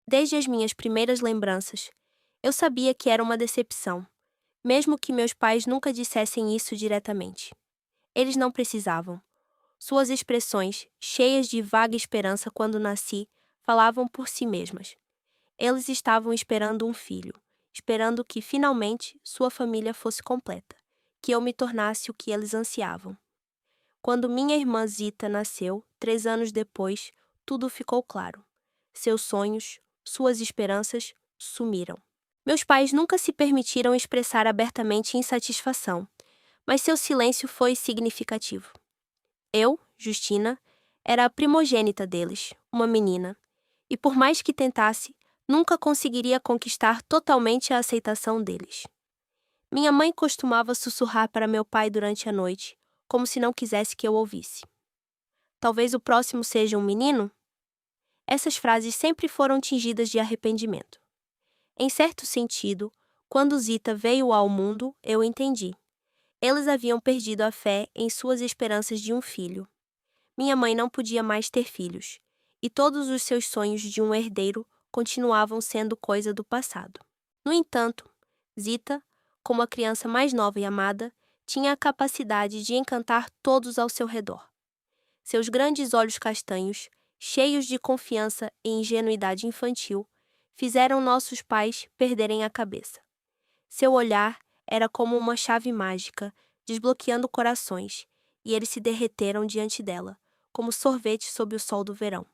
Desde as minhas primeiras lembranças, eu sabia que era uma decepção, mesmo que meus pais nunca dissessem isso diretamente. Eles não precisavam. Suas expressões, cheias de vaga esperança quando nasci, falavam por si mesmas. Eles estavam esperando um filho, esperando que finalmente sua família fosse completa, que eu me tornasse o que eles ansiavam. Quando minha irmã Zita nasceu, 3 anos depois, tudo ficou claro. Seus sonhos, suas esperanças sumiram. Meus pais nunca se permitiram expressar abertamente insatisfação, mas seu silêncio foi significativo. Eu, Justina, era a primogênita deles, uma menina, e por mais que tentasse, nunca conseguiria conquistar totalmente a aceitação deles. Minha mãe costumava sussurrar para meu pai durante a noite, como se não quisesse que eu ouvisse. Talvez o próximo seja um menino? Essas frases sempre foram tingidas de arrependimento. Em certo sentido, quando Zita veio ao mundo, eu entendi. Eles haviam perdido a fé em suas esperanças de um filho. Minha mãe não podia mais ter filhos, e todos os seus sonhos de um herdeiro continuavam sendo coisa do passado. No entanto, Zita, como a criança mais nova e amada, tinha a capacidade de encantar todos ao seu redor. Seus grandes olhos castanhos, cheios de confiança e ingenuidade infantil, fizeram nossos pais perderem a cabeça. Seu olhar era como uma chave mágica, desbloqueando corações, e eles se derreteram diante dela, como sorvete sob o sol do verão.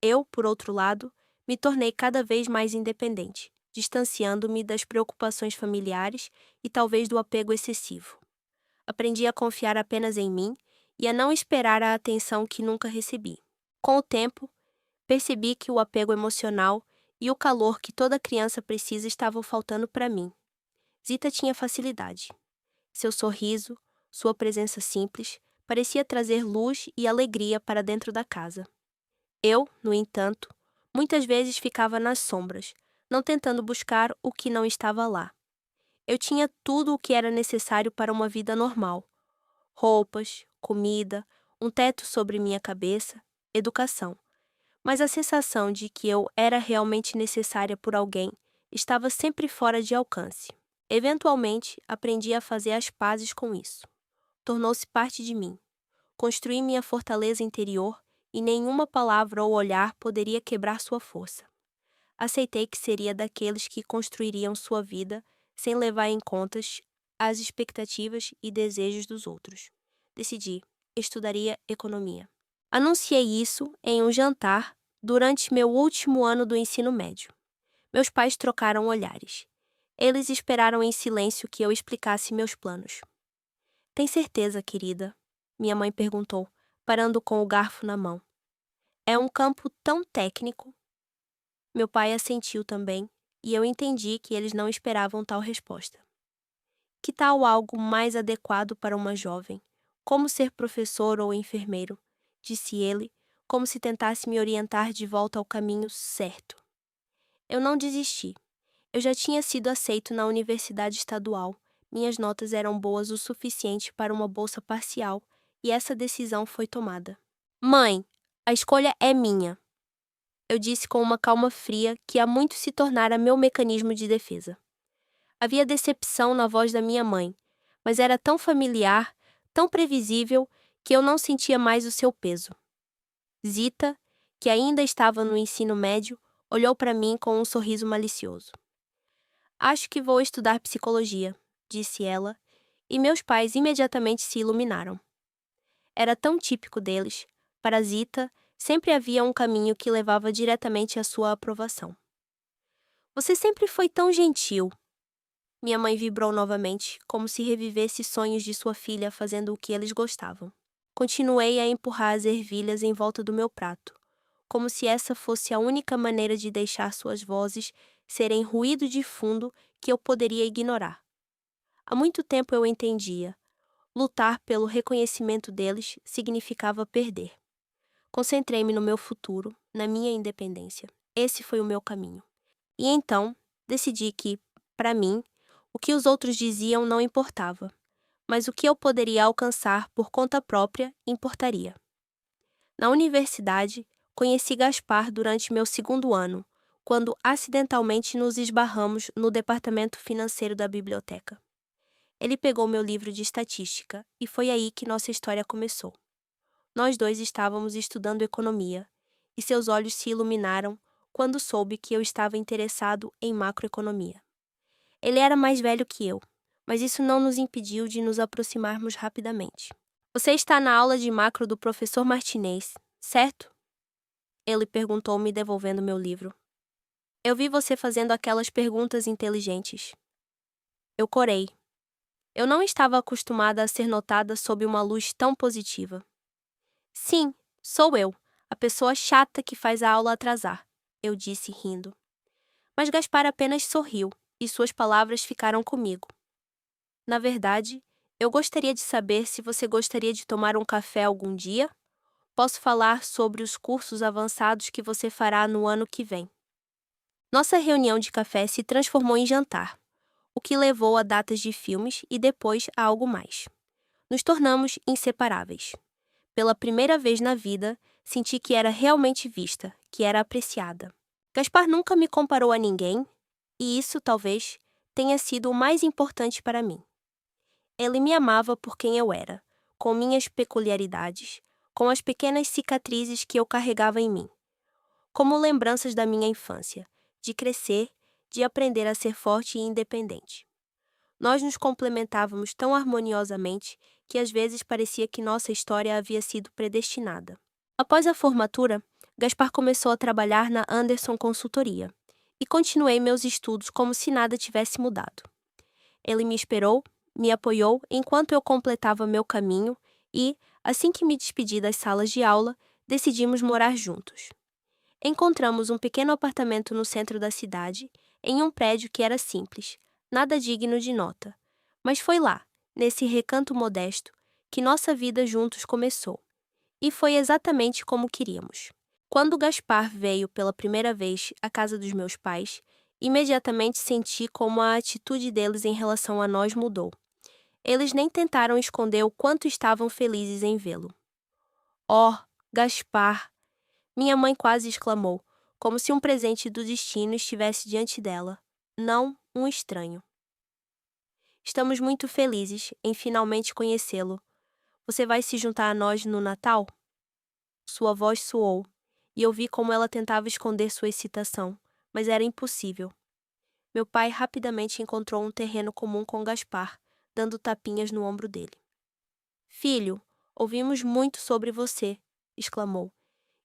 Eu, por outro lado, me tornei cada vez mais independente, distanciando-me das preocupações familiares e talvez do apego excessivo. Aprendi a confiar apenas em mim e a não esperar a atenção que nunca recebi. Com o tempo, percebi que o apego emocional e o calor que toda criança precisa estavam faltando para mim. Zita tinha facilidade. Seu sorriso, sua presença simples, parecia trazer luz e alegria para dentro da casa. Eu, no entanto, muitas vezes ficava nas sombras, não tentando buscar o que não estava lá. Eu tinha tudo o que era necessário para uma vida normal: roupas, comida, um teto sobre minha cabeça, educação. Mas a sensação de que eu era realmente necessária por alguém estava sempre fora de alcance. Eventualmente, aprendi a fazer as pazes com isso. Tornou-se parte de mim. Construí minha fortaleza interior e nenhuma palavra ou olhar poderia quebrar sua força. Aceitei que seria daqueles que construiriam sua vida sem levar em contas as expectativas e desejos dos outros. Decidi, estudaria economia. Anunciei isso em um jantar durante meu último ano do ensino médio. Meus pais trocaram olhares. Eles esperaram em silêncio que eu explicasse meus planos. Tem certeza, querida? Minha mãe perguntou, parando com o garfo na mão. É um campo tão técnico. Meu pai assentiu também, e eu entendi que eles não esperavam tal resposta. Que tal algo mais adequado para uma jovem? Como ser professor ou enfermeiro? Disse ele, como se tentasse me orientar de volta ao caminho certo. Eu não desisti. Eu já tinha sido aceito na universidade estadual. Minhas notas eram boas o suficiente para uma bolsa parcial, e essa decisão foi tomada. Mãe, a escolha é minha. Eu disse com uma calma fria que há muito se tornara meu mecanismo de defesa. Havia decepção na voz da minha mãe, mas era tão familiar, tão previsível, que eu não sentia mais o seu peso. Zita, que ainda estava no ensino médio, olhou para mim com um sorriso malicioso. Acho que vou estudar psicologia, disse ela, e meus pais imediatamente se iluminaram. Era tão típico deles. Para Zita, sempre havia um caminho que levava diretamente à sua aprovação. Você sempre foi tão gentil. Minha mãe vibrou novamente, como se revivesse sonhos de sua filha fazendo o que eles gostavam. Continuei a empurrar as ervilhas em volta do meu prato, como se essa fosse a única maneira de deixar suas vozes serem ruído de fundo que eu poderia ignorar. Há muito tempo eu entendia. Lutar pelo reconhecimento deles significava perder. Concentrei-me no meu futuro, na minha independência. Esse foi o meu caminho. E então, decidi que, para mim, o que os outros diziam não importava, mas o que eu poderia alcançar por conta própria importaria. Na universidade, conheci Gaspar durante meu segundo ano, quando acidentalmente nos esbarramos no departamento financeiro da biblioteca. Ele pegou meu livro de estatística e foi aí que nossa história começou. Nós dois estávamos estudando economia e seus olhos se iluminaram quando soube que eu estava interessado em macroeconomia. Ele era mais velho que eu, mas isso não nos impediu de nos aproximarmos rapidamente. Você está na aula de macro do professor Martinez, certo? Ele perguntou, me devolvendo meu livro. Eu vi você fazendo aquelas perguntas inteligentes. Eu corei. Eu não estava acostumada a ser notada sob uma luz tão positiva. Sim, sou eu, a pessoa chata que faz a aula atrasar, eu disse rindo. Mas Gaspar apenas sorriu e suas palavras ficaram comigo. Na verdade, eu gostaria de saber se você gostaria de tomar um café algum dia. Posso falar sobre os cursos avançados que você fará no ano que vem. Nossa reunião de café se transformou em jantar, o que levou a datas de filmes e depois a algo mais. Nos tornamos inseparáveis. Pela primeira vez na vida, senti que era realmente vista, que era apreciada. Gaspar nunca me comparou a ninguém, e isso, talvez, tenha sido o mais importante para mim. Ele me amava por quem eu era, com minhas peculiaridades, com as pequenas cicatrizes que eu carregava em mim, como lembranças da minha infância, de crescer, de aprender a ser forte e independente. Nós nos complementávamos tão harmoniosamente que às vezes parecia que nossa história havia sido predestinada. Após a formatura, Gaspar começou a trabalhar na Anderson Consultoria e continuei meus estudos como se nada tivesse mudado. Ele me esperou, me apoiou enquanto eu completava meu caminho e, assim que me despedi das salas de aula, decidimos morar juntos. Encontramos um pequeno apartamento no centro da cidade, em um prédio que era simples, nada digno de nota. Mas foi lá, nesse recanto modesto, que nossa vida juntos começou. E foi exatamente como queríamos. Quando Gaspar veio pela primeira vez à casa dos meus pais, imediatamente senti como a atitude deles em relação a nós mudou. Eles nem tentaram esconder o quanto estavam felizes em vê-lo. Oh, Gaspar! Minha mãe quase exclamou, como se um presente do destino estivesse diante dela, não um estranho. Estamos muito felizes em finalmente conhecê-lo. Você vai se juntar a nós no Natal? Sua voz soou, e eu vi como ela tentava esconder sua excitação, mas era impossível. Meu pai rapidamente encontrou um terreno comum com Gaspar, dando tapinhas no ombro dele. Filho, ouvimos muito sobre você, exclamou,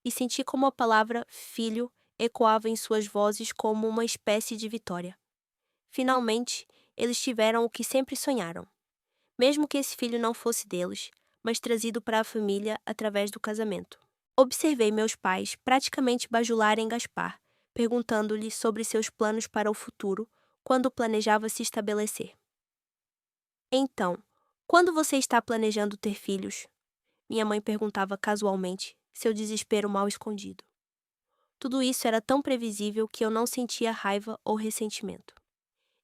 e senti como a palavra filho ecoava em suas vozes como uma espécie de vitória. Finalmente, eles tiveram o que sempre sonharam. Mesmo que esse filho não fosse deles, mas trazido para a família através do casamento. Observei meus pais praticamente bajularem Gaspar, perguntando-lhe sobre seus planos para o futuro, quando planejava se estabelecer. Então, quando você está planejando ter filhos? Minha mãe perguntava casualmente, seu desespero mal escondido. Tudo isso era tão previsível que eu não sentia raiva ou ressentimento.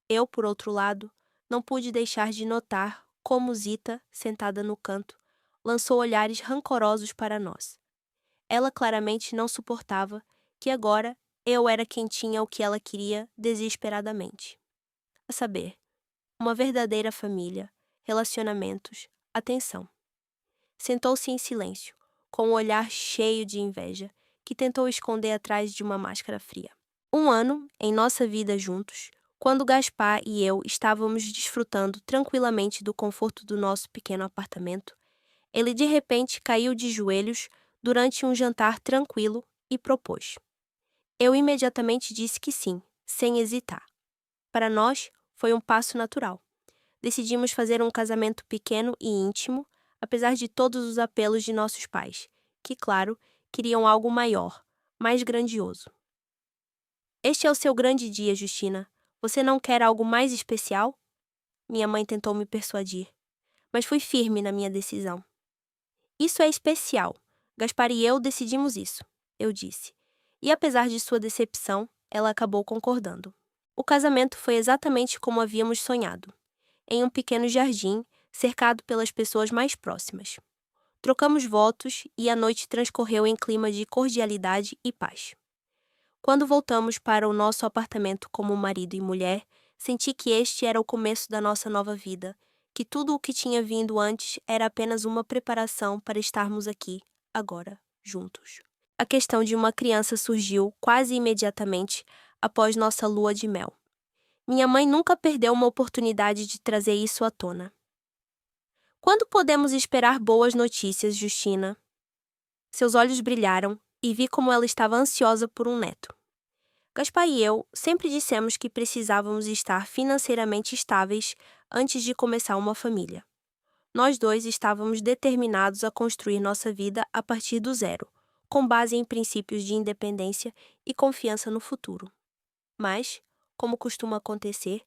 Eu, por outro lado, não pude deixar de notar como Zita, sentada no canto, lançou olhares rancorosos para nós. Ela claramente não suportava que agora eu era quem tinha o que ela queria desesperadamente. A saber, uma verdadeira família, relacionamentos, atenção. Sentou-se em silêncio, com um olhar cheio de inveja, que tentou esconder atrás de uma máscara fria. Um ano, em nossa vida juntos, quando Gaspar e eu estávamos desfrutando tranquilamente do conforto do nosso pequeno apartamento, ele de repente caiu de joelhos durante um jantar tranquilo e propôs. Eu imediatamente disse que sim, sem hesitar. Para nós, foi um passo natural. Decidimos fazer um casamento pequeno e íntimo, apesar de todos os apelos de nossos pais, que, claro, queriam algo maior, mais grandioso. Este é o seu grande dia, Justina. Você não quer algo mais especial? Minha mãe tentou me persuadir, mas fui firme na minha decisão. Isso é especial. Gaspar e eu decidimos isso, eu disse. E apesar de sua decepção, ela acabou concordando. O casamento foi exatamente como havíamos sonhado, em um pequeno jardim, cercado pelas pessoas mais próximas. Trocamos votos e a noite transcorreu em clima de cordialidade e paz. Quando voltamos para o nosso apartamento como marido e mulher, senti que este era o começo da nossa nova vida, que tudo o que tinha vindo antes era apenas uma preparação para estarmos aqui, agora, juntos. A questão de uma criança surgiu quase imediatamente após nossa lua de mel. Minha mãe nunca perdeu uma oportunidade de trazer isso à tona. Quando podemos esperar boas notícias, Justina? Seus olhos brilharam e vi como ela estava ansiosa por um neto. Gaspar e eu sempre dissemos que precisávamos estar financeiramente estáveis antes de começar uma família. Nós dois estávamos determinados a construir nossa vida a partir do zero, com base em princípios de independência e confiança no futuro. Mas, como costuma acontecer,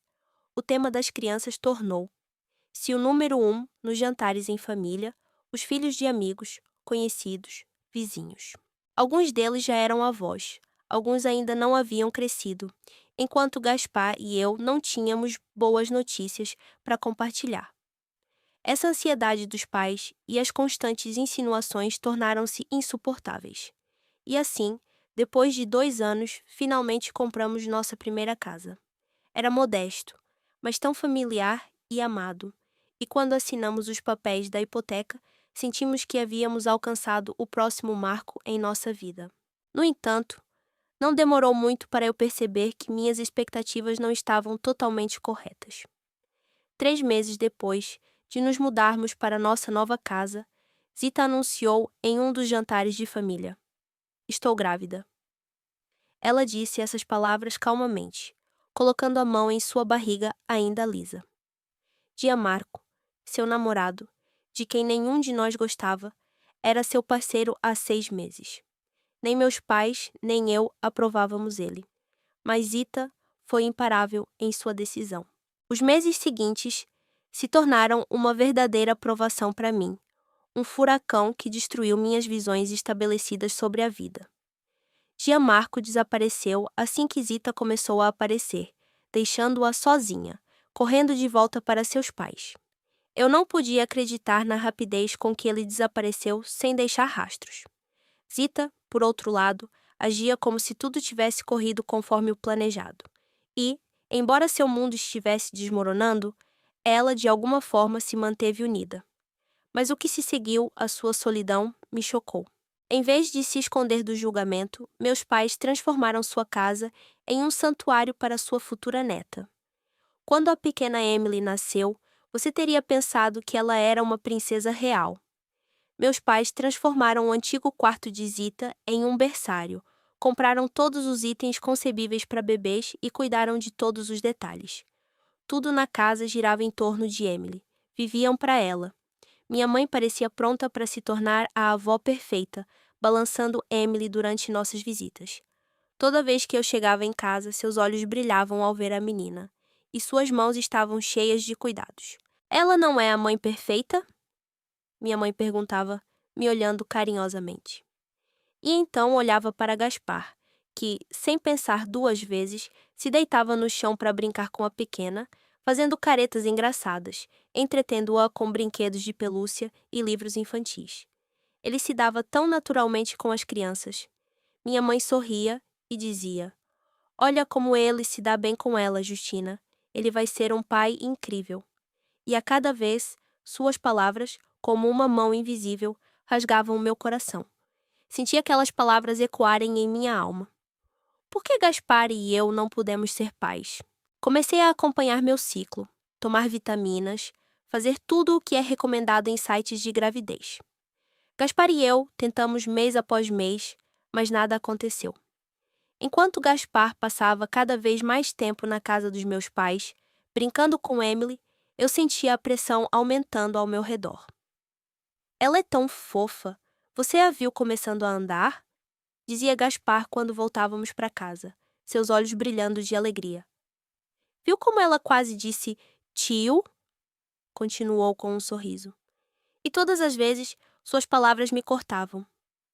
o tema das crianças tornou-se o número 1 nos jantares em família, os filhos de amigos, conhecidos, vizinhos. Alguns deles já eram avós, alguns ainda não haviam crescido, enquanto Gaspar e eu não tínhamos boas notícias para compartilhar. Essa ansiedade dos pais e as constantes insinuações tornaram-se insuportáveis. E assim, depois de 2 anos, finalmente compramos nossa primeira casa. Era modesto, mas tão familiar e amado, e quando assinamos os papéis da hipoteca, sentimos que havíamos alcançado o próximo marco em nossa vida. No entanto, não demorou muito para eu perceber que minhas expectativas não estavam totalmente corretas. 3 meses depois de nos mudarmos para nossa nova casa, Zita anunciou em um dos jantares de família: "Estou grávida." Ela disse essas palavras calmamente, colocando a mão em sua barriga ainda lisa. Gianmarco, seu namorado, de quem nenhum de nós gostava, era seu parceiro há 6 meses. Nem meus pais, nem eu aprovávamos ele. Mas Zita foi imparável em sua decisão. Os meses seguintes se tornaram uma verdadeira provação para mim, um furacão que destruiu minhas visões estabelecidas sobre a vida. Gianmarco desapareceu assim que Zita começou a aparecer, deixando-a sozinha, correndo de volta para seus pais. Eu não podia acreditar na rapidez com que ele desapareceu sem deixar rastros. Zita, por outro lado, agia como se tudo tivesse corrido conforme o planejado. E, embora seu mundo estivesse desmoronando, ela de alguma forma se manteve unida. Mas o que se seguiu à sua solidão me chocou. Em vez de se esconder do julgamento, meus pais transformaram sua casa em um santuário para sua futura neta. Quando a pequena Emily nasceu, você teria pensado que ela era uma princesa real. Meus pais transformaram o antigo quarto de Zita em um berçário, compraram todos os itens concebíveis para bebês e cuidaram de todos os detalhes. Tudo na casa girava em torno de Emily. Viviam para ela. Minha mãe parecia pronta para se tornar a avó perfeita, balançando Emily durante nossas visitas. Toda vez que eu chegava em casa, seus olhos brilhavam ao ver a menina, e suas mãos estavam cheias de cuidados. "Ela não é a mãe perfeita?" minha mãe perguntava, me olhando carinhosamente. E então olhava para Gaspar, que, sem pensar 2 vezes, se deitava no chão para brincar com a pequena, fazendo caretas engraçadas, entretendo-a com brinquedos de pelúcia e livros infantis. Ele se dava tão naturalmente com as crianças. Minha mãe sorria e dizia: "Olha como ele se dá bem com ela, Justina. Ele vai ser um pai incrível." E a cada vez, suas palavras, como uma mão invisível, rasgavam o meu coração. Senti aquelas palavras ecoarem em minha alma. Por que Gaspar e eu não pudemos ser pais? Comecei a acompanhar meu ciclo, tomar vitaminas, fazer tudo o que é recomendado em sites de gravidez. Gaspar e eu tentamos mês após mês, mas nada aconteceu. Enquanto Gaspar passava cada vez mais tempo na casa dos meus pais, brincando com Emily, eu sentia a pressão aumentando ao meu redor. "Ela é tão fofa. Você a viu começando a andar?" dizia Gaspar quando voltávamos para casa, seus olhos brilhando de alegria. "Viu como ela quase disse 'tio'?" continuou com um sorriso. E todas as vezes, suas palavras me cortavam.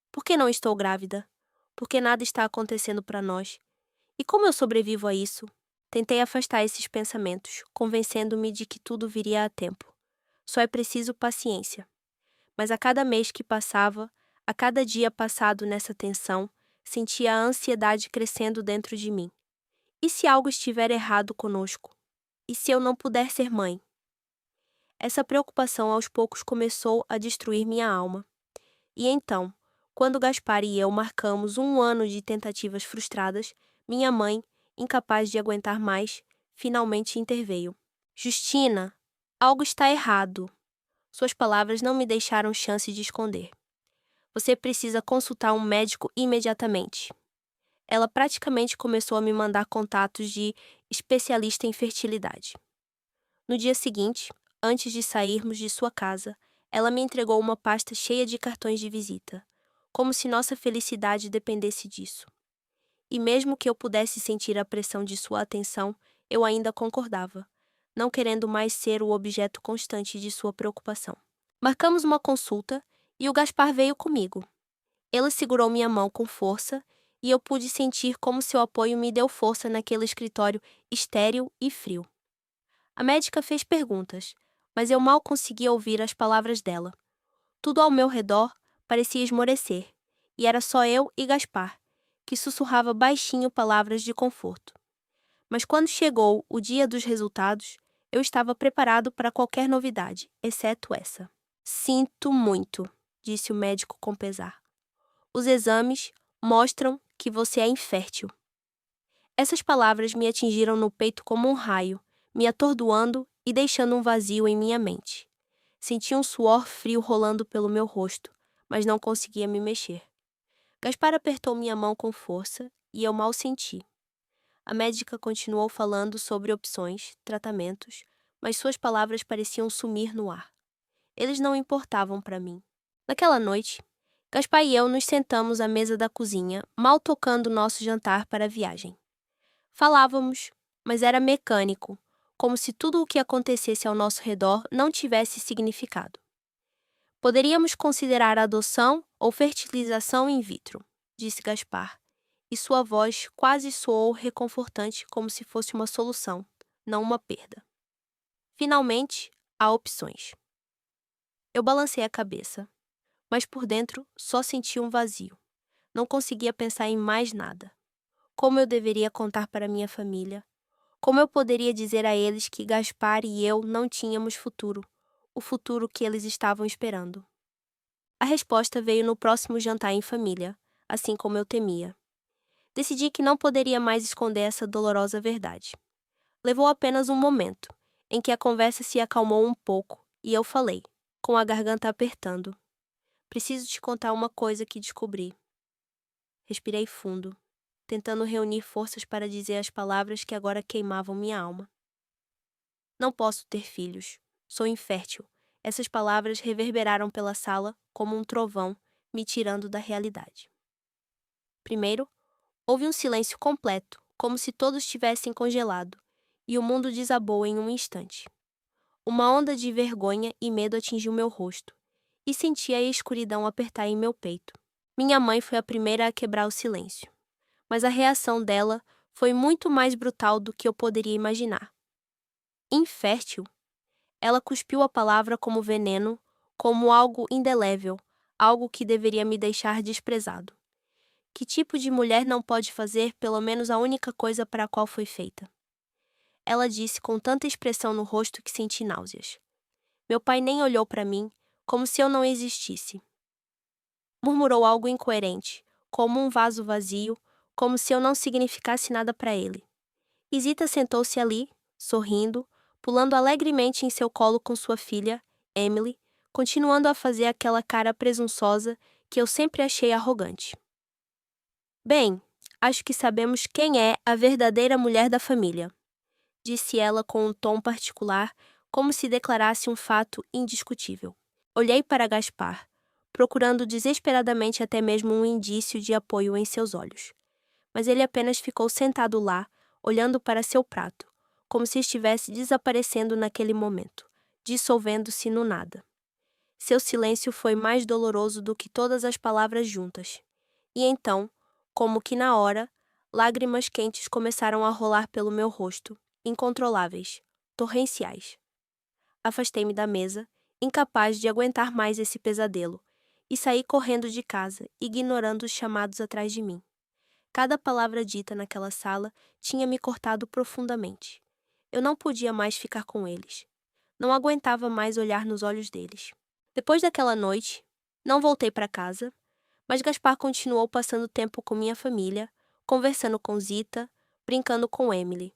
Por que não estou grávida? Por que nada está acontecendo para nós? E como eu sobrevivo a isso? Tentei afastar esses pensamentos, convencendo-me de que tudo viria a tempo. Só é preciso paciência. Mas a cada mês que passava, a cada dia passado nessa tensão, Sentia a ansiedade crescendo dentro de mim. E se algo estiver errado conosco? E se eu não puder ser mãe? Essa preocupação aos poucos começou a destruir minha alma. E então, quando Gaspar e eu marcamos 1 ano de tentativas frustradas, minha mãe, incapaz de aguentar mais, finalmente interveio. Justina, algo está errado. Suas palavras não me deixaram chance de esconder. Você precisa consultar um médico imediatamente. Ela praticamente começou a me mandar contatos de especialista em fertilidade. No dia seguinte, antes de sairmos de sua casa, ela me entregou uma pasta cheia de cartões de visita, como se nossa felicidade dependesse disso. E mesmo que eu pudesse sentir a pressão de sua atenção, eu ainda concordava, não querendo mais ser o objeto constante de sua preocupação. Marcamos uma consulta e o Gaspar veio comigo. Ele segurou minha mão com força e eu pude sentir como seu apoio me deu força naquele escritório estéril e frio. A médica fez perguntas, mas eu mal conseguia ouvir as palavras dela. Tudo ao meu redor parecia esmorecer, e era só eu e Gaspar, que sussurrava baixinho palavras de conforto. Mas quando chegou o dia dos resultados, eu estava preparado para qualquer novidade, exceto essa. Sinto muito, disse o médico com pesar. Os exames mostram que você é infértil. Essas palavras me atingiram no peito como um raio, me atordoando e deixando um vazio em minha mente. Senti um suor frio rolando pelo meu rosto, mas não conseguia me mexer. Gaspar apertou minha mão com força e eu mal senti. A médica continuou falando sobre opções, tratamentos, mas suas palavras pareciam sumir no ar. Eles não importavam para mim. Naquela noite, Gaspar e eu nos sentamos à mesa da cozinha, mal tocando nosso jantar para a viagem. Falávamos, mas era mecânico, como se tudo o que acontecesse ao nosso redor não tivesse significado. Poderíamos considerar adoção ou fertilização in vitro, disse Gaspar, e sua voz quase soou reconfortante como se fosse uma solução, não uma perda. Finalmente, há opções. Eu balancei a cabeça, mas por dentro só sentia um vazio. Não conseguia pensar em mais nada. Como eu deveria contar para minha família? Como eu poderia dizer a eles que Gaspar e eu não tínhamos futuro, o futuro que eles estavam esperando? A resposta veio no próximo jantar em família, assim como eu temia. Decidi que não poderia mais esconder essa dolorosa verdade. Levou apenas um momento, em que a conversa se acalmou um pouco, e eu falei, com a garganta apertando. Preciso te contar uma coisa que descobri. Respirei fundo, tentando reunir forças para dizer as palavras que agora queimavam minha alma. Não posso ter filhos. Sou infértil. Essas palavras reverberaram pela sala como um trovão, me tirando da realidade. Primeiro, houve um silêncio completo, como se todos tivessem congelado, e o mundo desabou em um instante. Uma onda de vergonha e medo atingiu meu rosto, e senti a escuridão apertar em meu peito. Minha mãe foi a primeira a quebrar o silêncio, mas a reação dela foi muito mais brutal do que eu poderia imaginar. Infértil? Ela cuspiu a palavra como veneno, como algo indelével, algo que deveria me deixar desprezado. Que tipo de mulher não pode fazer pelo menos a única coisa para a qual foi feita? Ela disse com tanta expressão no rosto que senti náuseas. Meu pai nem olhou para mim, como se eu não existisse. Murmurou algo incoerente, como um vaso vazio, como se eu não significasse nada para ele. Isita sentou-se ali, sorrindo, pulando alegremente em seu colo com sua filha, Emily, continuando a fazer aquela cara presunçosa que eu sempre achei arrogante. Bem, acho que sabemos quem é a verdadeira mulher da família, disse ela com um tom particular, como se declarasse um fato indiscutível. Olhei para Gaspar, procurando desesperadamente até mesmo um indício de apoio em seus olhos. Mas ele apenas ficou sentado lá, olhando para seu prato, como se estivesse desaparecendo naquele momento, dissolvendo-se no nada. Seu silêncio foi mais doloroso do que todas as palavras juntas. E então, como que na hora, lágrimas quentes começaram a rolar pelo meu rosto, incontroláveis, torrenciais. Afastei-me da mesa, incapaz de aguentar mais esse pesadelo, e saí correndo de casa, ignorando os chamados atrás de mim. Cada palavra dita naquela sala tinha me cortado profundamente. Eu não podia mais ficar com eles. Não aguentava mais olhar nos olhos deles. Depois daquela noite, não voltei para casa, mas Gaspar continuou passando tempo com minha família, conversando com Zita, brincando com Emily.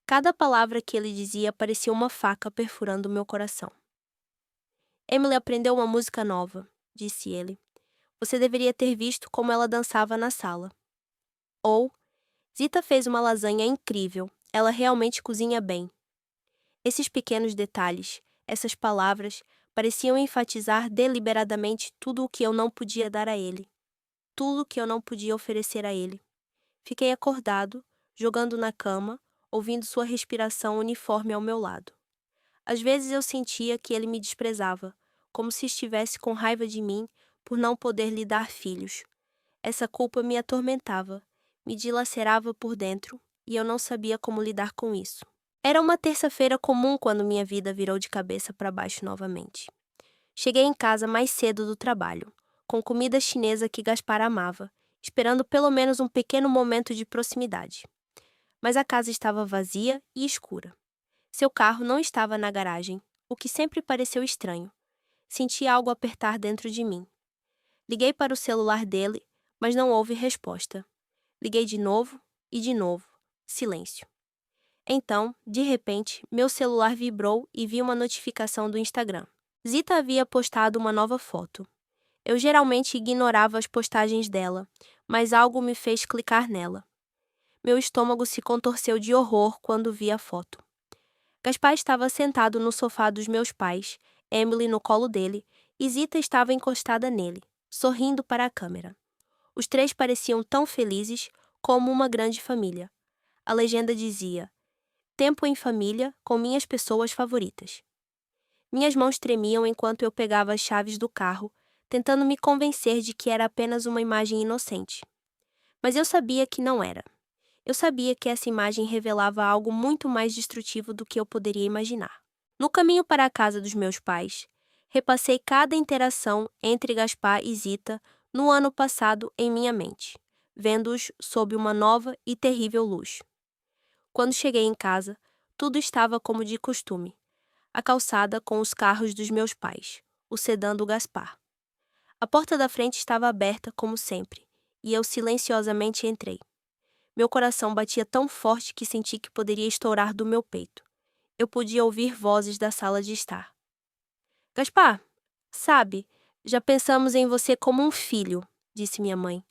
Cada palavra que ele dizia parecia uma faca perfurando meu coração. Emily aprendeu uma música nova, disse ele. Você deveria ter visto como ela dançava na sala. Ou, Zita fez uma lasanha incrível. Ela realmente cozinha bem. Esses pequenos detalhes, essas palavras, pareciam enfatizar deliberadamente tudo o que eu não podia dar a ele. Tudo o que eu não podia oferecer a ele. Fiquei acordado, jogando na cama, ouvindo sua respiração uniforme ao meu lado. Às vezes eu sentia que ele me desprezava, como se estivesse com raiva de mim por não poder lhe dar filhos. Essa culpa me atormentava, me dilacerava por dentro, e eu não sabia como lidar com isso. Era uma terça-feira comum quando minha vida virou de cabeça para baixo novamente. Cheguei em casa mais cedo do trabalho, com comida chinesa que Gaspar amava, esperando pelo menos um pequeno momento de proximidade. Mas a casa estava vazia e escura. Seu carro não estava na garagem, o que sempre pareceu estranho. Senti algo apertar dentro de mim. Liguei para o celular dele, mas não houve resposta. Liguei de novo e de novo. Silêncio. Então, de repente, meu celular vibrou e vi uma notificação do Instagram. Zita havia postado uma nova foto. Eu geralmente ignorava as postagens dela, mas algo me fez clicar nela. Meu estômago se contorceu de horror quando vi a foto. Gaspar estava sentado no sofá dos meus pais, Emily no colo dele, e Zita estava encostada nele, sorrindo para a câmera. Os três pareciam tão felizes como uma grande família. A legenda dizia: tempo em família com minhas pessoas favoritas. Minhas mãos tremiam enquanto eu pegava as chaves do carro, tentando me convencer de que era apenas uma imagem inocente. Mas eu sabia que não era. Eu sabia que essa imagem revelava algo muito mais destrutivo do que eu poderia imaginar. No caminho para a casa dos meus pais, repassei cada interação entre Gaspar e Zita no ano passado em minha mente, vendo-os sob uma nova e terrível luz. Quando cheguei em casa, tudo estava como de costume. A calçada com os carros dos meus pais, o sedã do Gaspar. A porta da frente estava aberta como sempre, e eu silenciosamente entrei. Meu coração batia tão forte que senti que poderia estourar do meu peito. Eu podia ouvir vozes da sala de estar. Gaspar, sabe, já pensamos em você como um filho, disse minha mãe.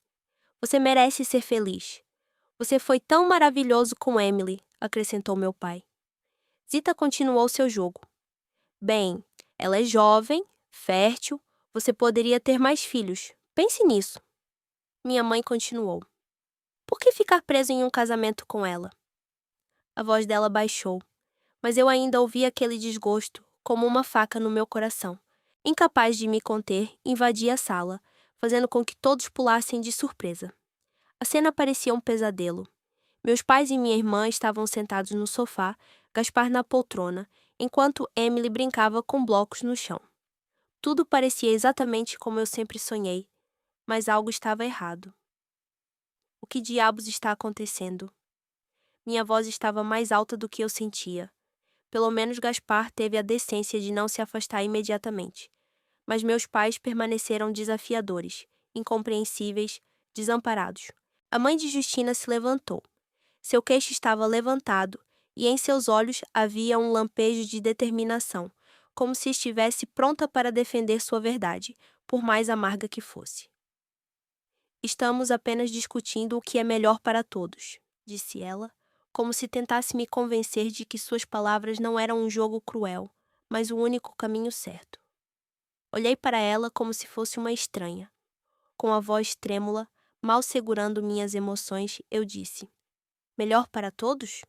Você merece ser feliz. Você foi tão maravilhoso com Emily, acrescentou meu pai. Zita continuou seu jogo. Bem, ela é jovem, fértil, você poderia ter mais filhos. Pense nisso. Minha mãe continuou. Por que ficar preso em um casamento com ela? A voz dela baixou, mas eu ainda ouvia aquele desgosto como uma faca no meu coração. Incapaz de me conter, invadi a sala, fazendo com que todos pulassem de surpresa. A cena parecia um pesadelo. Meus pais e minha irmã estavam sentados no sofá, Gaspar na poltrona, enquanto Emily brincava com blocos no chão. Tudo parecia exatamente como eu sempre sonhei, mas algo estava errado. O que diabos está acontecendo? Minha voz estava mais alta do que eu sentia. Pelo menos Gaspar teve a decência de não se afastar imediatamente. Mas meus pais permaneceram desafiadores, incompreensíveis, desamparados. A mãe de Justina se levantou. Seu queixo estava levantado e em seus olhos havia um lampejo de determinação, como se estivesse pronta para defender sua verdade, por mais amarga que fosse. Estamos apenas discutindo o que é melhor para todos, disse ela, como se tentasse me convencer de que suas palavras não eram um jogo cruel, mas o único caminho certo. Olhei para ela como se fosse uma estranha. Com a voz trêmula, mal segurando minhas emoções, eu disse: melhor para todos?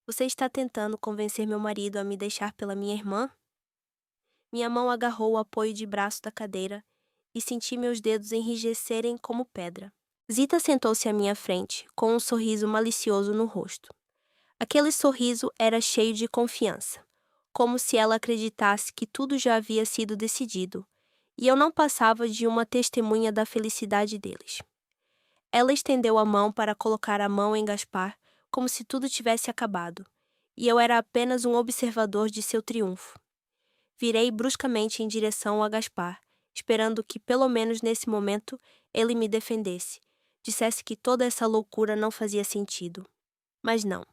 Você está tentando convencer meu marido a me deixar pela minha irmã? Minha mão agarrou o apoio de braço da cadeira e senti meus dedos enrijecerem como pedra. Zita sentou-se à minha frente, com um sorriso malicioso no rosto. Aquele sorriso era cheio de confiança, como se ela acreditasse que tudo já havia sido decidido, e eu não passava de uma testemunha da felicidade deles. Ela estendeu a mão para colocar a mão em Gaspar, como se tudo tivesse acabado, e eu era apenas um observador de seu triunfo. Virei bruscamente em direção a Gaspar, esperando que, pelo menos nesse momento, ele me defendesse, dissesse que toda essa loucura não fazia sentido. Mas não.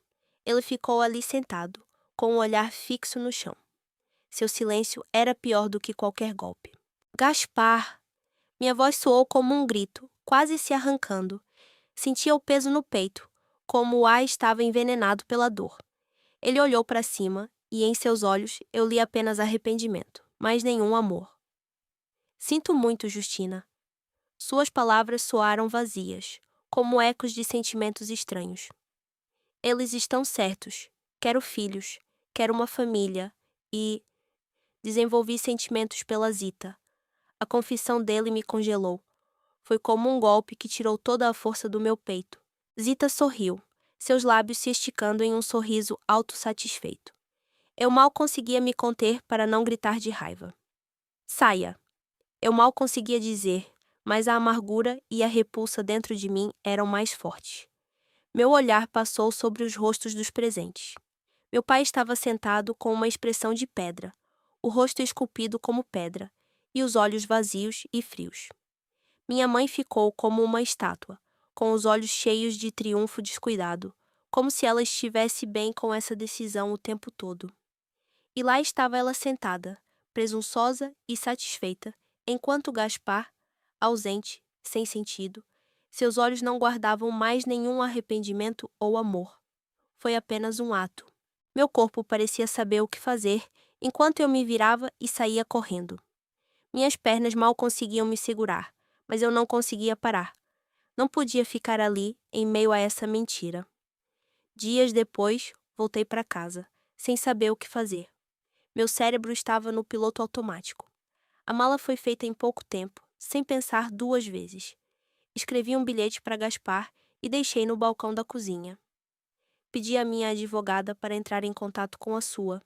Ele ficou ali sentado, com o olhar fixo no chão. Seu silêncio era pior do que qualquer golpe. Gaspar! Minha voz soou como um grito, quase se arrancando. Sentia o peso no peito, como o ar estava envenenado pela dor. Ele olhou para cima e em seus olhos eu li apenas arrependimento, mas nenhum amor. Sinto muito, Justina. Suas palavras soaram vazias, como ecos de sentimentos estranhos. Eles estão certos. Quero filhos, quero uma família e... Desenvolvi sentimentos pela Zita. A confissão dele me congelou. Foi como um golpe que tirou toda a força do meu peito. Zita sorriu, seus lábios se esticando em um sorriso autossatisfeito. Eu mal conseguia me conter para não gritar de raiva. Saia! Eu mal conseguia dizer, mas a amargura e a repulsa dentro de mim eram mais fortes. Meu olhar passou sobre os rostos dos presentes. Meu pai estava sentado com uma expressão de pedra, o rosto esculpido como pedra, e os olhos vazios e frios. Minha mãe ficou como uma estátua, com os olhos cheios de triunfo descuidado, como se ela estivesse bem com essa decisão o tempo todo. E lá estava ela sentada, presunçosa e satisfeita, enquanto Gaspar, ausente, sem sentido, seus olhos não guardavam mais nenhum arrependimento ou amor. Foi apenas um ato. Meu corpo parecia saber o que fazer, enquanto eu me virava e saía correndo. Minhas pernas mal conseguiam me segurar, mas eu não conseguia parar. Não podia ficar ali, em meio a essa mentira. Dias depois, voltei para casa, sem saber o que fazer. Meu cérebro estava no piloto automático. A mala foi feita em pouco tempo, sem pensar duas vezes. Escrevi um bilhete para Gaspar e deixei no balcão da cozinha. Pedi à minha advogada para entrar em contato com a sua.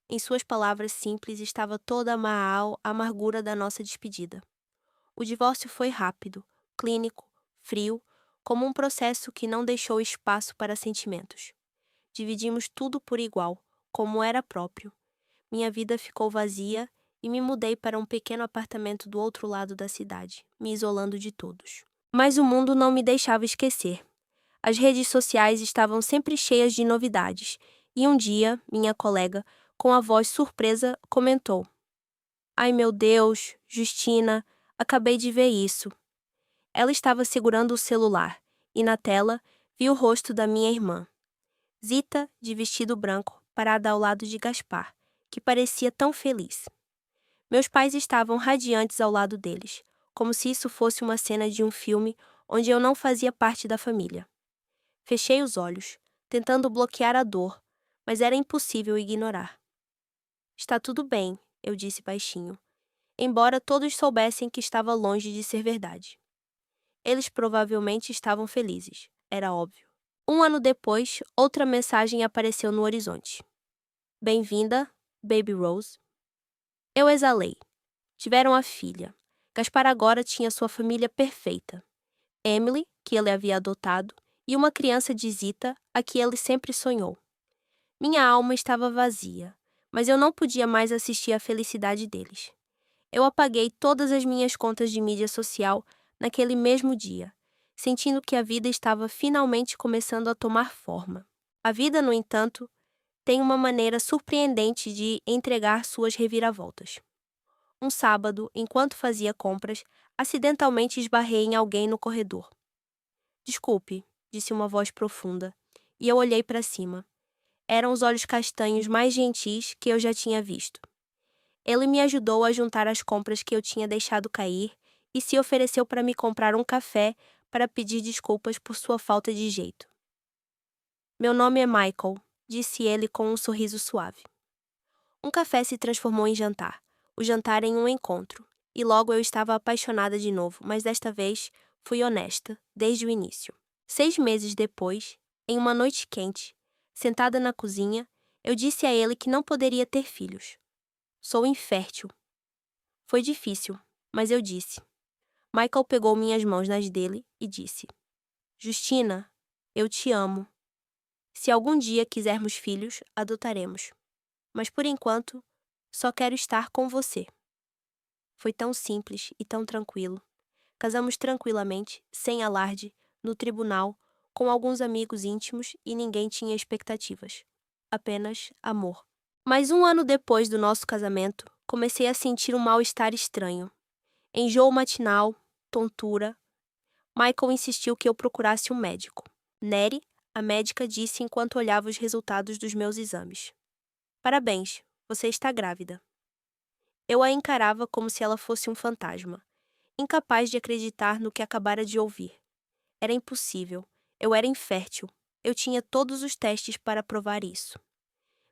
Em suas palavras simples estava toda a amargura da nossa despedida. O divórcio foi rápido, clínico, frio, como um processo que não deixou espaço para sentimentos. Dividimos tudo por igual, como era próprio. Minha vida ficou vazia e me mudei para um pequeno apartamento do outro lado da cidade, me isolando de todos. Mas o mundo não me deixava esquecer. As redes sociais estavam sempre cheias de novidades, e um dia, minha colega, com a voz surpresa, comentou: Ai meu Deus, Justina, acabei de ver isso. Ela estava segurando o celular, e na tela vi o rosto da minha irmã. Zita, de vestido branco, parada ao lado de Gaspar, que parecia tão feliz. Meus pais estavam radiantes ao lado deles, como se isso fosse uma cena de um filme onde eu não fazia parte da família. Fechei os olhos, tentando bloquear a dor, mas era impossível ignorar. Está tudo bem, eu disse baixinho, embora todos soubessem que estava longe de ser verdade. Eles provavelmente estavam felizes, era óbvio. Um ano depois, outra mensagem apareceu no horizonte. Bem-vinda, Baby Rose. Eu exalei. Tiveram a filha. Gaspar agora tinha sua família perfeita. Emily, que ele havia adotado, e uma criança de Zita, a que ele sempre sonhou. Minha alma estava vazia, mas eu não podia mais assistir à felicidade deles. Eu apaguei todas as minhas contas de mídia social naquele mesmo dia, sentindo que a vida estava finalmente começando a tomar forma. A vida, no entanto, tem uma maneira surpreendente de entregar suas reviravoltas. Um sábado, enquanto fazia compras, acidentalmente esbarrei em alguém no corredor. Desculpe, disse uma voz profunda, e eu olhei para cima. Eram os olhos castanhos mais gentis que eu já tinha visto. Ele me ajudou a juntar as compras que eu tinha deixado cair e se ofereceu para me comprar um café para pedir desculpas por sua falta de jeito. Meu nome é Michael, disse ele com um sorriso suave. Um café se transformou em jantar, o jantar em um encontro, e logo eu estava apaixonada de novo, mas desta vez fui honesta, desde o início. 6 meses depois, em uma noite quente, sentada na cozinha, eu disse a ele que não poderia ter filhos. Sou infértil. Foi difícil, mas eu disse. Michael pegou minhas mãos nas dele e disse: Justina, eu te amo. Se algum dia quisermos filhos, adotaremos. Mas por enquanto, só quero estar com você. Foi tão simples e tão tranquilo. Casamos tranquilamente, sem alarde, no tribunal, com alguns amigos íntimos e ninguém tinha expectativas. Apenas amor. Mas 1 ano depois do nosso casamento, comecei a sentir um mal-estar estranho. Enjoo matinal, tontura. Michael insistiu que eu procurasse um médico. Neri, a médica, disse enquanto olhava os resultados dos meus exames. Parabéns, você está grávida. Eu a encarava como se ela fosse um fantasma, incapaz de acreditar no que acabara de ouvir. Era impossível. Eu era infértil. Eu tinha todos os testes para provar isso.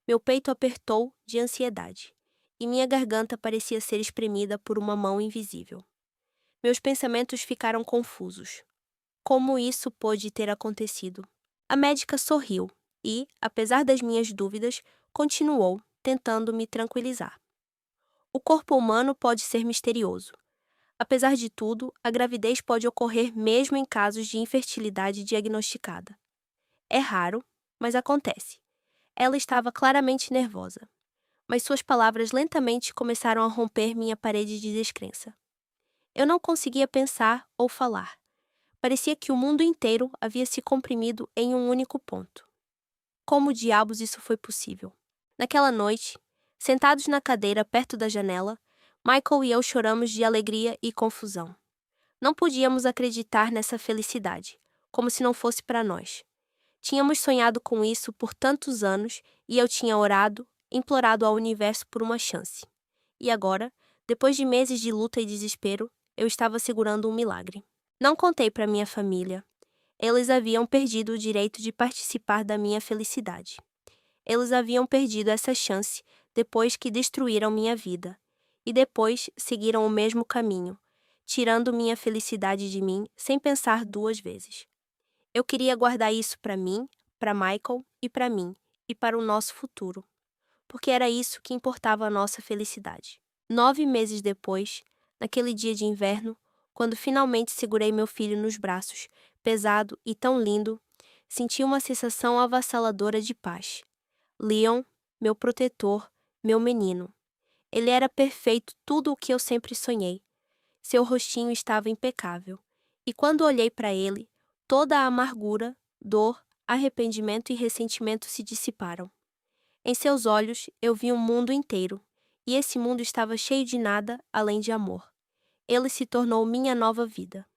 Meu peito apertou de ansiedade, e minha garganta parecia ser espremida por uma mão invisível. Meus pensamentos ficaram confusos. Como isso pôde ter acontecido? A médica sorriu e, apesar das minhas dúvidas, continuou, tentando me tranquilizar. O corpo humano pode ser misterioso. Apesar de tudo, a gravidez pode ocorrer mesmo em casos de infertilidade diagnosticada. É raro, mas acontece. Ela estava claramente nervosa, mas suas palavras lentamente começaram a romper minha parede de descrença. Eu não conseguia pensar ou falar. Parecia que o mundo inteiro havia se comprimido em um único ponto. Como diabos isso foi possível? Naquela noite, sentados na cadeira perto da janela, Michael e eu choramos de alegria e confusão. Não podíamos acreditar nessa felicidade, como se não fosse para nós. Tínhamos sonhado com isso por tantos anos e eu tinha orado, implorado ao universo por uma chance. E agora, depois de meses de luta e desespero, eu estava segurando um milagre. Não contei para minha família. Eles haviam perdido o direito de participar da minha felicidade. Eles haviam perdido essa chance depois que destruíram minha vida. E depois seguiram o mesmo caminho, tirando minha felicidade de mim sem pensar 2 vezes. Eu queria guardar isso para mim, para Michael e para mim, e para o nosso futuro. Porque era isso que importava a nossa felicidade. 9 meses depois, naquele dia de inverno, quando finalmente segurei meu filho nos braços, pesado e tão lindo, senti uma sensação avassaladora de paz. Leon, meu protetor, meu menino. Ele era perfeito, tudo o que eu sempre sonhei. Seu rostinho estava impecável. E quando olhei para ele, toda a amargura, dor, arrependimento e ressentimento se dissiparam. Em seus olhos, eu vi um mundo inteiro, e esse mundo estava cheio de nada além de amor. Ele se tornou minha nova vida.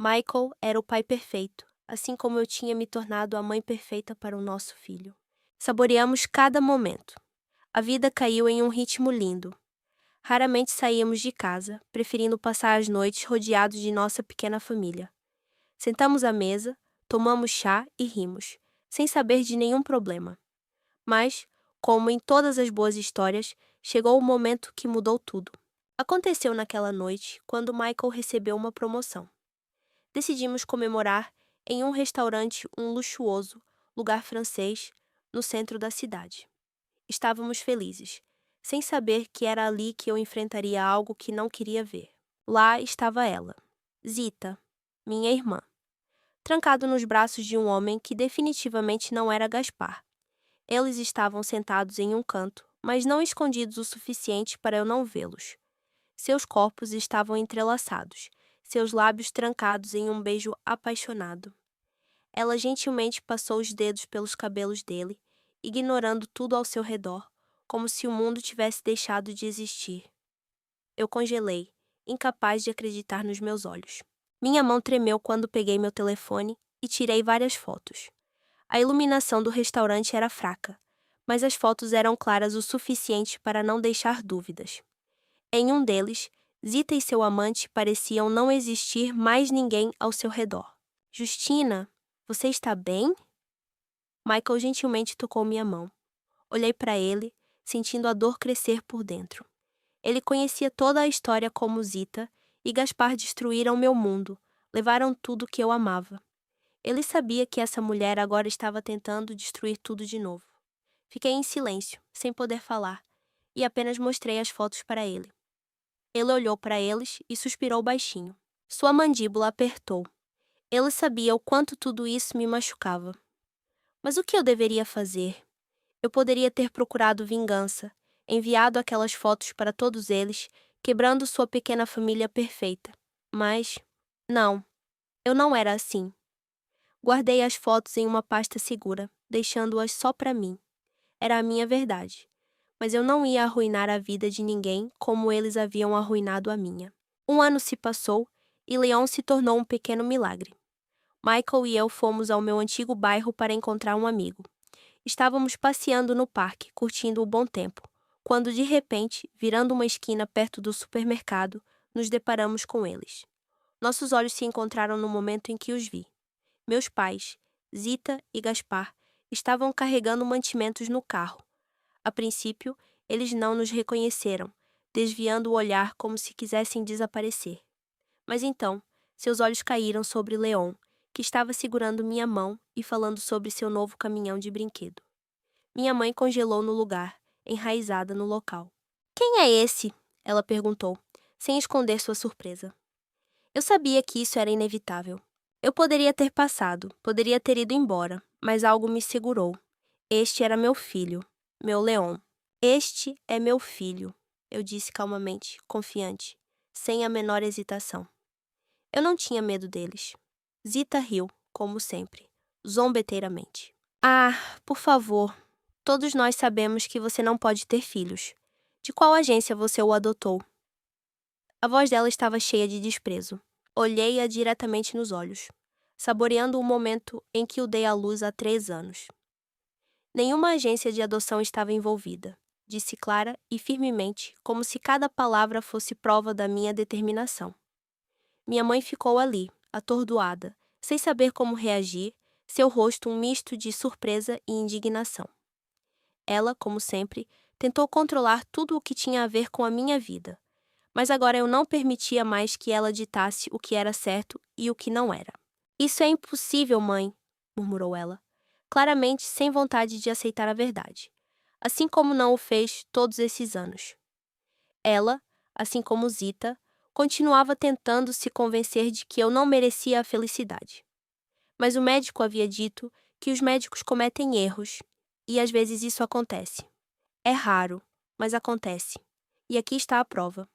Michael era o pai perfeito, assim como eu tinha me tornado a mãe perfeita para o nosso filho. Saboreamos cada momento. A vida caiu em um ritmo lindo. Raramente saíamos de casa, preferindo passar as noites rodeados de nossa pequena família. Sentamos à mesa, tomamos chá e rimos, sem saber de nenhum problema. Mas, como em todas as boas histórias, chegou o momento que mudou tudo. Aconteceu naquela noite, quando Michael recebeu uma promoção. Decidimos comemorar em um restaurante luxuoso, lugar francês, no centro da cidade. Estávamos felizes, sem saber que era ali que eu enfrentaria algo que não queria ver. Lá estava ela, Zita, minha irmã, trancado nos braços de um homem que definitivamente não era Gaspar. Eles estavam sentados em um canto, mas não escondidos o suficiente para eu não vê-los. Seus corpos estavam entrelaçados, seus lábios trancados em um beijo apaixonado. Ela gentilmente passou os dedos pelos cabelos dele, ignorando tudo ao seu redor, como se o mundo tivesse deixado de existir. Eu congelei, incapaz de acreditar nos meus olhos. Minha mão tremeu quando peguei meu telefone e tirei várias fotos. A iluminação do restaurante era fraca, mas as fotos eram claras o suficiente para não deixar dúvidas. Em um deles, Zita e seu amante pareciam não existir mais ninguém ao seu redor. Justina, você está bem? Michael gentilmente tocou minha mão. Olhei para ele, sentindo a dor crescer por dentro. Ele conhecia toda a história como Zita e Gaspar destruíram meu mundo, levaram tudo que eu amava. Ele sabia que essa mulher agora estava tentando destruir tudo de novo. Fiquei em silêncio, sem poder falar, e apenas mostrei as fotos para ele. Ele olhou para eles e suspirou baixinho. Sua mandíbula apertou. Ele sabia o quanto tudo isso me machucava. Mas o que eu deveria fazer? Eu poderia ter procurado vingança, enviado aquelas fotos para todos eles, quebrando sua pequena família perfeita. Mas, não, eu não era assim. Guardei as fotos em uma pasta segura, deixando-as só para mim. Era a minha verdade. Mas eu não ia arruinar a vida de ninguém como eles haviam arruinado a minha. Um ano se passou e Leon se tornou um pequeno milagre. Michael e eu fomos ao meu antigo bairro para encontrar um amigo. Estávamos passeando no parque, curtindo o bom tempo, quando de repente, virando uma esquina perto do supermercado, nos deparamos com eles. Nossos olhos se encontraram no momento em que os vi. Meus pais, Zita e Gaspar, estavam carregando mantimentos no carro. A princípio, eles não nos reconheceram, desviando o olhar como se quisessem desaparecer. Mas então, seus olhos caíram sobre Leon, que estava segurando minha mão e falando sobre seu novo caminhão de brinquedo. Minha mãe congelou no lugar, enraizada no local. "Quem é esse?" ela perguntou, sem esconder sua surpresa. Eu sabia que isso era inevitável. Eu poderia ter passado, poderia ter ido embora, mas algo me segurou. Este era meu filho, meu Leon. "Este é meu filho", eu disse calmamente, confiante, sem a menor hesitação. Eu não tinha medo deles. Zita riu, como sempre, zombeteiramente. "Ah, por favor, todos nós sabemos que você não pode ter filhos. De qual agência você o adotou?" A voz dela estava cheia de desprezo. Olhei-a diretamente nos olhos, saboreando o momento em que o dei à luz há 3 anos. "Nenhuma agência de adoção estava envolvida", disse clara e firmemente, como se cada palavra fosse prova da minha determinação. Minha mãe ficou ali, atordoada, sem saber como reagir, seu rosto um misto de surpresa e indignação. Ela, como sempre, tentou controlar tudo o que tinha a ver com a minha vida, mas agora eu não permitia mais que ela ditasse o que era certo e o que não era. "Isso é impossível, mãe", murmurou ela, claramente sem vontade de aceitar a verdade, assim como não o fez todos esses anos. Ela, assim como Zita, continuava tentando se convencer de que eu não merecia a felicidade. Mas o médico havia dito que os médicos cometem erros, e às vezes isso acontece. É raro, mas acontece. E aqui está a prova.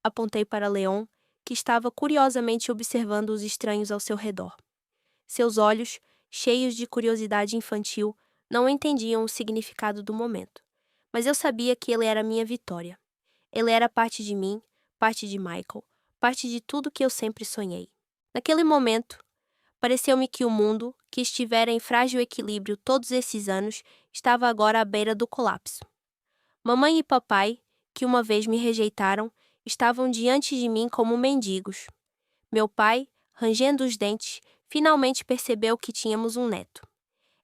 Apontei para Leon, que estava curiosamente observando os estranhos ao seu redor. Seus olhos, cheios de curiosidade infantil, não entendiam o significado do momento. Mas eu sabia que ele era minha vitória. Ele era parte de mim, parte de Michael, parte de tudo que eu sempre sonhei. Naquele momento, pareceu-me que o mundo, que estivera em frágil equilíbrio todos esses anos, estava agora à beira do colapso. Mamãe e papai, que uma vez me rejeitaram, estavam diante de mim como mendigos. Meu pai, rangendo os dentes, finalmente percebeu que tínhamos um neto.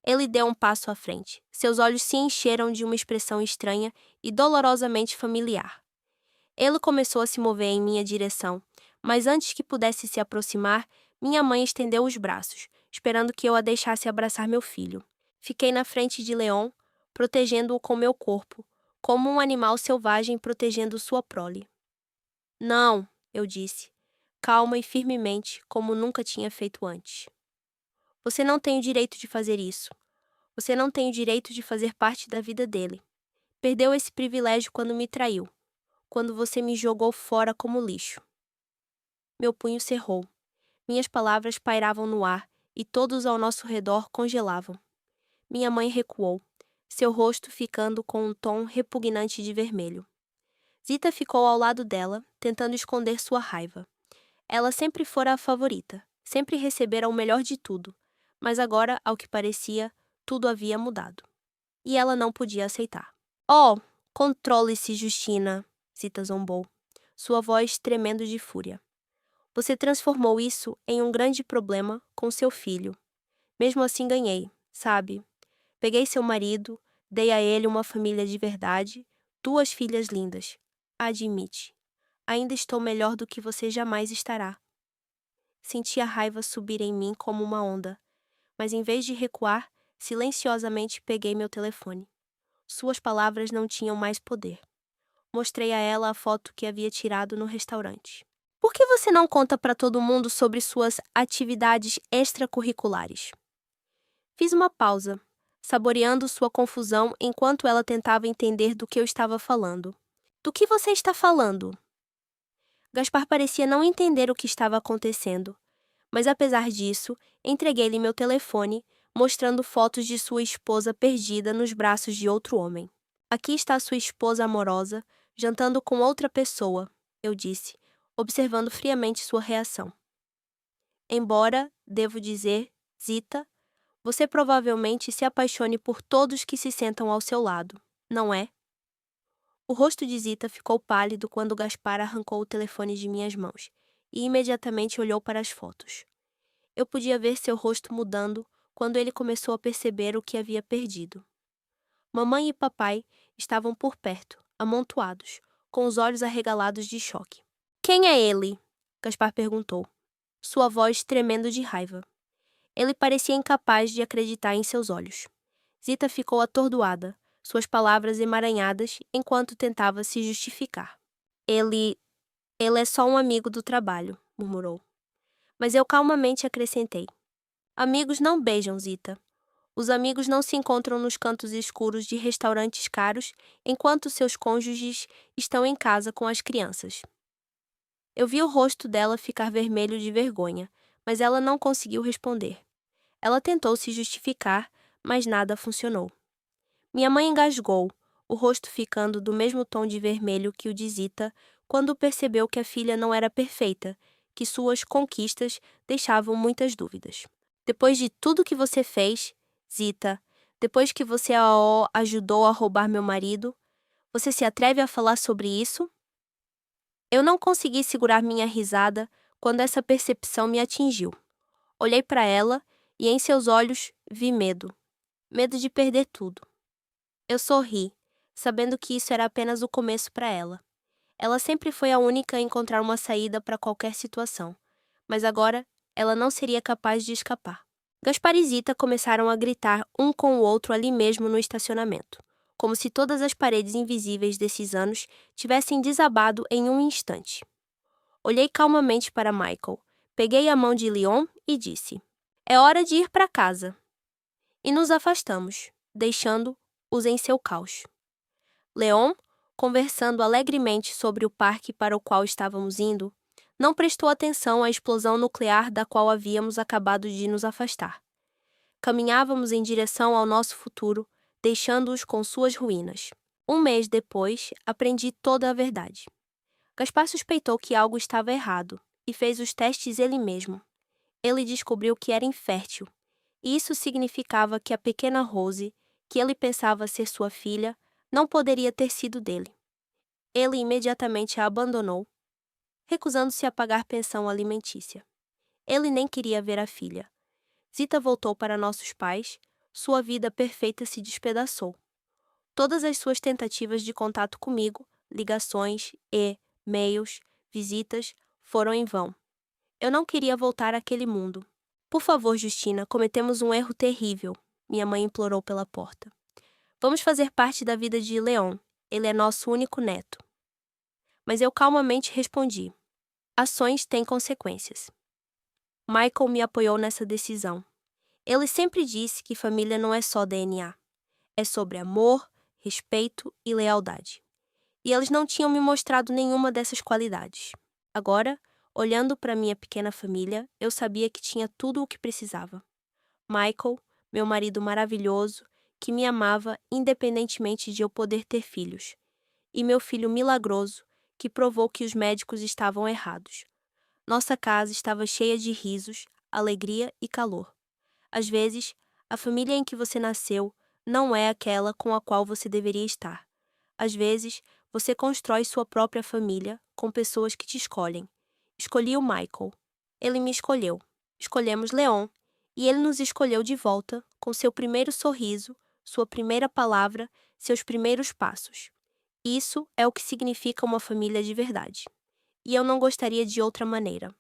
Ele deu um passo à frente. Seus olhos se encheram de uma expressão estranha e dolorosamente familiar. Ele começou a se mover em minha direção, mas antes que pudesse se aproximar, minha mãe estendeu os braços, esperando que eu a deixasse abraçar meu filho. Fiquei na frente de Leon, protegendo-o com meu corpo, como um animal selvagem protegendo sua prole. "Não", eu disse, calma e firmemente, como nunca tinha feito antes. "Você não tem o direito de fazer isso. Você não tem o direito de fazer parte da vida dele. Perdeu esse privilégio quando me traiu, quando você me jogou fora como lixo." Meu punho cerrou. Minhas palavras pairavam no ar e todos ao nosso redor congelavam. Minha mãe recuou, seu rosto ficando com um tom repugnante de vermelho. Zita ficou ao lado dela, tentando esconder sua raiva. Ela sempre fora a favorita, sempre recebera o melhor de tudo, mas agora, ao que parecia, tudo havia mudado. E ela não podia aceitar. "Oh, controle-se, Justina", Zita zombou, sua voz tremendo de fúria. "Você transformou isso em um grande problema com seu filho. Mesmo assim ganhei, sabe? Peguei seu marido, dei a ele uma família de verdade, 2 filhas lindas. Admite. Ainda estou melhor do que você jamais estará." Senti a raiva subir em mim como uma onda, mas em vez de recuar, silenciosamente peguei meu telefone. Suas palavras não tinham mais poder. Mostrei a ela a foto que havia tirado no restaurante. Por que você não conta para todo mundo sobre suas atividades extracurriculares? Fiz uma pausa, saboreando sua confusão enquanto ela tentava entender do que eu estava falando. Do que você está falando? Gaspar parecia não entender o que estava acontecendo, mas apesar disso, entreguei-lhe meu telefone, mostrando fotos de sua esposa perdida nos braços de outro homem. Aqui está sua esposa amorosa, jantando com outra pessoa, eu disse, observando friamente sua reação. Embora, devo dizer, Zita, você provavelmente se apaixone por todos que se sentam ao seu lado, não é? O rosto de Zita ficou pálido quando Gaspar arrancou o telefone de minhas mãos e imediatamente olhou para as fotos. Eu podia ver seu rosto mudando quando ele começou a perceber o que havia perdido. Mamãe e papai estavam por perto, amontoados, com os olhos arregalados de choque. Quem é ele? Gaspar perguntou, sua voz tremendo de raiva. Ele parecia incapaz de acreditar em seus olhos. Zita ficou atordoada, suas palavras emaranhadas enquanto tentava se justificar. Ele é só um amigo do trabalho, murmurou. Mas eu calmamente acrescentei. Amigos não beijam, Zita. Os amigos não se encontram nos cantos escuros de restaurantes caros enquanto seus cônjuges estão em casa com as crianças. Eu vi o rosto dela ficar vermelho de vergonha, mas ela não conseguiu responder. Ela tentou se justificar, mas nada funcionou. Minha mãe engasgou, o rosto ficando do mesmo tom de vermelho que o de Zita, quando percebeu que a filha não era perfeita, que suas conquistas deixavam muitas dúvidas. Depois de tudo que você fez, Zita, depois que você a ajudou a roubar meu marido, você se atreve a falar sobre isso? Eu não consegui segurar minha risada quando essa percepção me atingiu. Olhei para ela e em seus olhos vi medo. Medo de perder tudo. Eu sorri, sabendo que isso era apenas o começo para ela. Ela sempre foi a única a encontrar uma saída para qualquer situação, mas agora ela não seria capaz de escapar. Gaspar e Zita começaram a gritar um com o outro ali mesmo no estacionamento, como se todas as paredes invisíveis desses anos tivessem desabado em um instante. Olhei calmamente para Michael, peguei a mão de Leon e disse: é hora de ir para casa. E nos afastamos, deixando-os em seu caos. Leon, conversando alegremente sobre o parque para o qual estávamos indo, não prestou atenção à explosão nuclear da qual havíamos acabado de nos afastar. Caminhávamos em direção ao nosso futuro, deixando-os com suas ruínas. Um mês depois, aprendi toda a verdade. Gaspar suspeitou que algo estava errado e fez os testes ele mesmo. Ele descobriu que era infértil, e isso significava que a pequena Rose, que ele pensava ser sua filha, não poderia ter sido dele. Ele imediatamente a abandonou, recusando-se a pagar pensão alimentícia. Ele nem queria ver a filha. Zita voltou para nossos pais, sua vida perfeita se despedaçou. Todas as suas tentativas de contato comigo, ligações, e-mails, visitas, foram em vão. Eu não queria voltar àquele mundo. Por favor, Justina, cometemos um erro terrível, minha mãe implorou pela porta. Vamos fazer parte da vida de Leon. Ele é nosso único neto. Mas eu calmamente respondi. Ações têm consequências. Michael me apoiou nessa decisão. Ele sempre disse que família não é só DNA. É sobre amor, respeito e lealdade. E eles não tinham me mostrado nenhuma dessas qualidades. Agora, olhando para minha pequena família, eu sabia que tinha tudo o que precisava. Michael, meu marido maravilhoso, que me amava independentemente de eu poder ter filhos. E meu filho milagroso, que provou que os médicos estavam errados. Nossa casa estava cheia de risos, alegria e calor. Às vezes, a família em que você nasceu não é aquela com a qual você deveria estar. Às vezes, você constrói sua própria família com pessoas que te escolhem. Escolhi o Michael. Ele me escolheu. Escolhemos Leon. E ele nos escolheu de volta, com seu primeiro sorriso, sua primeira palavra, seus primeiros passos. Isso é o que significa uma família de verdade. E eu não gostaria de outra maneira.